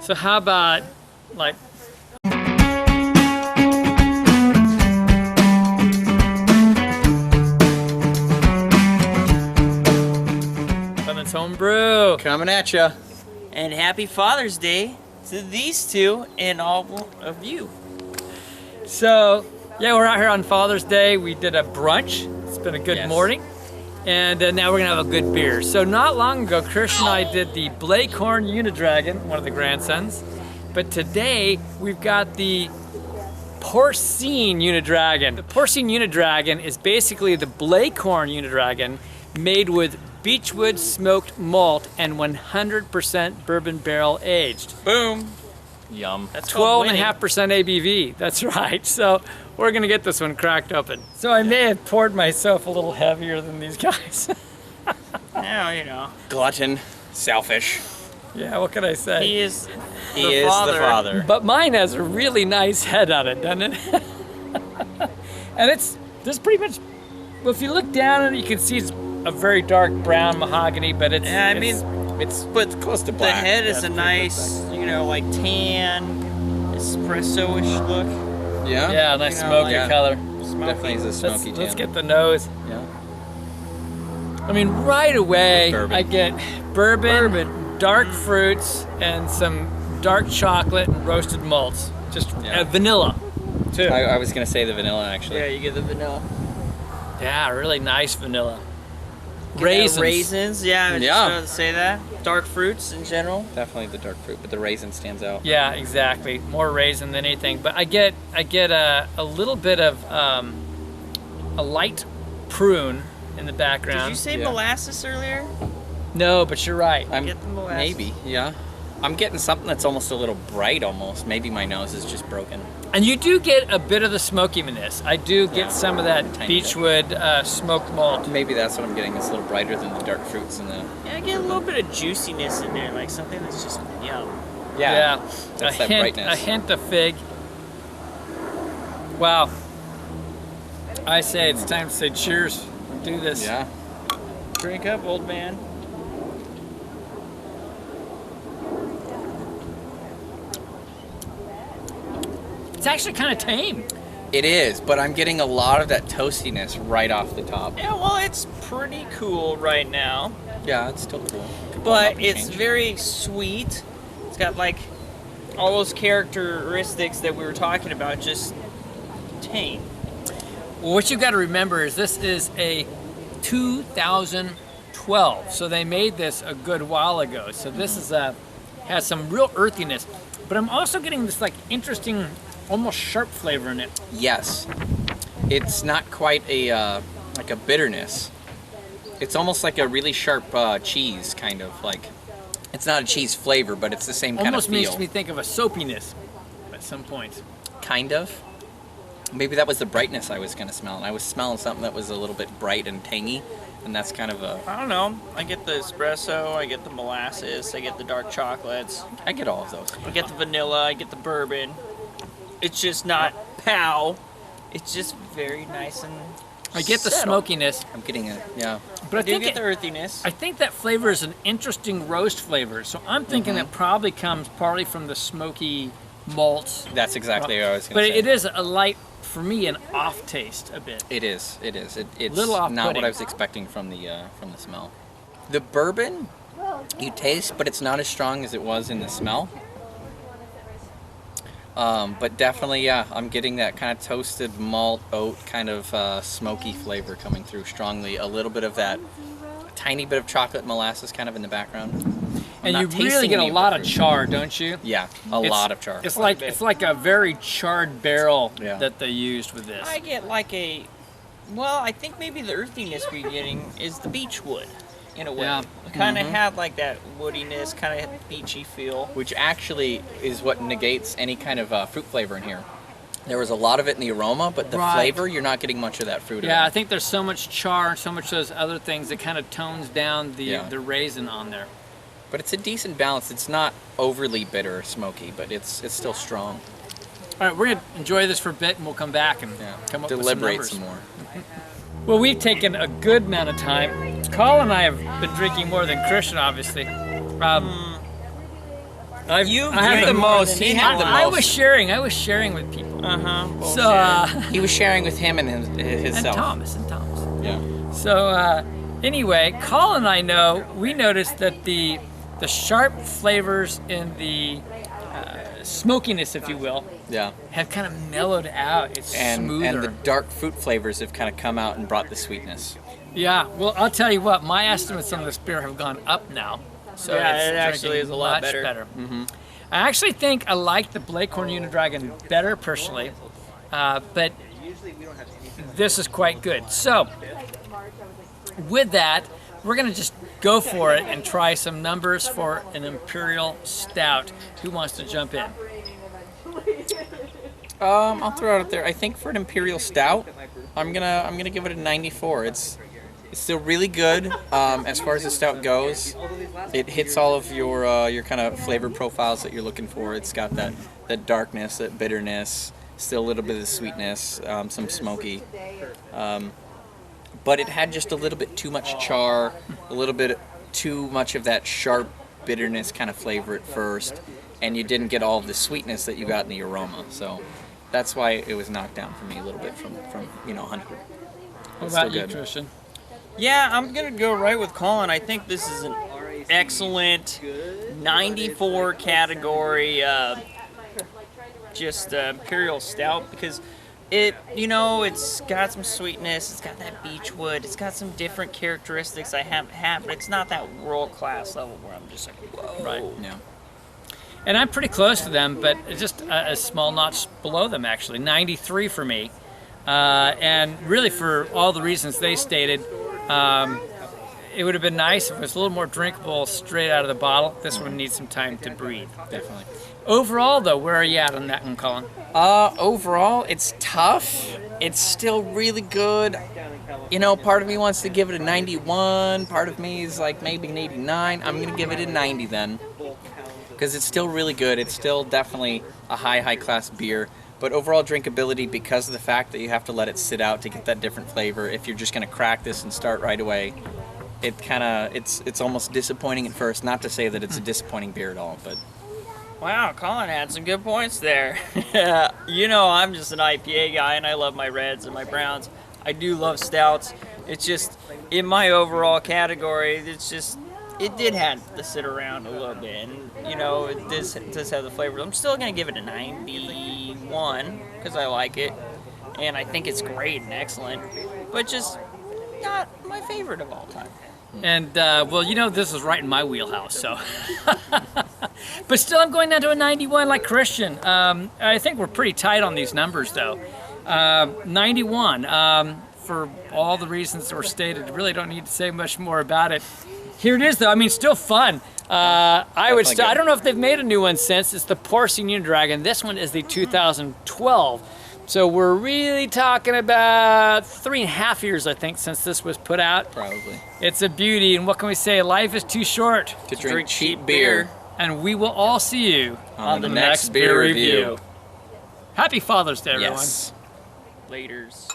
So how about like Clement's Homebrew Coming at ya. And happy Father's Day to these two and all of you. So, yeah, we're out here on Father's Day. We did a brunch. It's been a good morning. And now we're gonna have a good beer. So not long ago, Chris and I did the Porcine Unidragon, one of the grandsons. But today, we've got the Porcine Unidragon. The Porcine Unidragon is basically the Porcine Unidragon made with beechwood smoked malt and 100% bourbon barrel aged. Boom. Yum. That's 12.5% ABV, that's right. So we're gonna get this one cracked open. So I may have poured myself a little heavier than these guys. Now, you know. Glutton. Selfish. Yeah, what can I say? He is He is the father. But mine has a really nice head on it, doesn't it? And there's pretty much, well, if you look down at it, you can see it's a very dark brown mahogany, but it's... Yeah, I mean, It's close to the black. head is a nice, you know, like tan, espresso-ish look. Yeah? Yeah, nice You know, smoky like- color. Definitely is a smoky Let's tan. get the nose. Yeah. I mean, right away, Bourbon. I get bourbon, dark fruits, and some dark chocolate and roasted malts. Just vanilla, too. I was gonna say the vanilla actually. Yeah, you get the vanilla. Yeah, really nice vanilla. Get that Raisins. Raisins, yeah, I was just about to say that. Dark fruits in general. Definitely the dark fruit, but the raisin stands out. Yeah, exactly. More raisin than anything. But I get a little bit of a light prune in the background. Did you say molasses earlier? No, but you're right. Get the molasses. Maybe, yeah. I'm getting something that's almost a little bright almost. Maybe my nose is just broken. And you do get a bit of the smokiness. I do get some of that Tiny beechwood smoked malt. Maybe that's what I'm getting. It's a little brighter than the dark fruits and the... Yeah, I get a little bit of juiciness in there, like something that's just yum. Yeah. That's a that hint, brightness. A hint of fig. Wow. I say it's time to say cheers. Do this. Yeah. Drink up, old man. It's actually kind of tame. It is, but I'm getting a lot of that toastiness right off the top. Yeah, well, it's pretty cool right now, Yeah, it's still cool. but it's very sweet. It's got like all those characteristics that we were talking about, just tame. Well, what you got to remember is this is a 2012, so they made this a good while ago. So this is has some real earthiness, but I'm also getting this like interesting, almost sharp flavor in it. Yes. It's not quite a like a bitterness. It's almost like a really sharp cheese, kind of like. It's not a cheese flavor, but it's the same kind of Almost feel. makes me think of a soapiness at some point. Kind of. Maybe that was the brightness I was going to smell. And I was smelling something that was a little bit bright and tangy, and that's kind of a... I don't know. I get the espresso, I get the molasses, I get the dark chocolates, I get all of those. I get the vanilla, I get the bourbon. It's just not pow. It's just very nice and I get the settled. smokiness, I'm getting it, yeah. but I I do think get the earthiness. I think that flavor is an interesting roast flavor. So I'm thinking that probably comes partly from the smoky malts. That's exactly what I was going But to say. it is a light, for me, an off taste a bit. It is. It's Little not off-putting. what I was expecting from the smell. The bourbon, you taste, but it's not as strong as it was in the smell. But definitely, yeah, I'm getting that kind of toasted malt oat kind of smoky flavor coming through strongly. A little bit of that tiny bit of chocolate molasses kind of in the background. I'm And not you really tasting get a any of lot the of fruit. char, don't you? Yeah, a lot of char. It's like a very charred barrel Yeah. that they used with this. I get like I think maybe the earthiness we're getting is the beech wood, in a way. Yeah. It kind of had like that woodiness, kind of beachy feel. Which actually is what negates any kind of fruit flavor in here. There was a lot of it in the aroma, but the Right. flavor, you're not getting much of that fruit. Yeah, I think there's so much char and so much of those other things that kind of tones down the raisin on there. But it's a decent balance. It's not overly bitter or smoky, but it's still strong. All right, we're gonna enjoy this for a bit, and we'll come back and come up Deliberate with some some numbers. more. Well, we've taken a good amount of time. Colin and I have been drinking more than Christian, obviously. I have the most. He had the I most. was sharing with people. Uh-huh. So He was sharing with him and himself. and Thomas. Yeah. So anyway, Colin and I know we noticed that the sharp flavors in the smokiness, if you will, Yeah. have kind of mellowed out. It's smoother. And the dark fruit flavors have kind of come out and brought the sweetness. Yeah, well, I'll tell you what, my estimates on this beer have gone up now. So Yeah, it's it actually drinking is a lot much better. Mm-hmm. I actually think I like the Porcine Unidragon better personally, but this is quite good. So with that, we're going to just go for it and try some numbers for an Imperial Stout. Who wants to jump in? I'll throw it out there. I think for an Imperial Stout, I'm gonna give it a 94. It's still really good as far as the stout goes. It hits all of your kind of flavor profiles that you're looking for. It's got that darkness, that bitterness, still a little bit of sweetness, some smoky. But it had just a little bit too much char, a little bit too much of that sharp bitterness kind of flavor at first, and you didn't get all of the sweetness that you got in the aroma. So that's why it was knocked down for me a little bit from 100. What It's about still you, good. Christian? Yeah, I'm gonna go right with Colin. I think this is an excellent 94 category Imperial Stout because it's got some sweetness, it's got that beech wood, it's got some different characteristics I haven't had, but it's not that world class level where I'm just like, whoa. Right. Yeah. And I'm pretty close to them, but it's just a small notch below them, actually. 93 for me. And really for all the reasons they stated, it would have been nice if it was a little more drinkable straight out of the bottle. This one needs some time to breathe. Definitely. Overall, though, where are you at on that one, Colin? Overall, it's tough. It's still really good. Part of me wants to give it a 91. Part of me is like maybe an 89. I'm going to give it a 90 then. Because it's still really good. It's still definitely a high class beer. But overall drinkability, because of the fact that you have to let it sit out to get that different flavor, if you're just going to crack this and start right away, it's almost disappointing at first. Not to say that it's a disappointing beer at all, but... Wow, Colin had some good points there. I'm just an IPA guy, and I love my reds and my browns. I do love stouts. It's just, in my overall category, it did have to sit around a little bit. And, it does have the flavor. I'm still going to give it a 91, because I like it. And I think it's great and excellent. But just not my favorite of all time. And, this is right in my wheelhouse, so. But still, I'm going down to a 91 like Christian. I think we're pretty tight on these numbers, though. 91, for all the reasons that were stated. Really don't need to say much more about it. Here it is, though. I mean, still fun. I don't know if they've made a new one since. It's the Porcine Unidragon. This one is the 2012. So we're really talking about 3.5 years, I think, since this was put out. Probably. It's a beauty, and what can we say? Life is too short To drink cheap beer. And we will all see you On the next beer review. Happy Father's Day, everyone. Yes. Laters.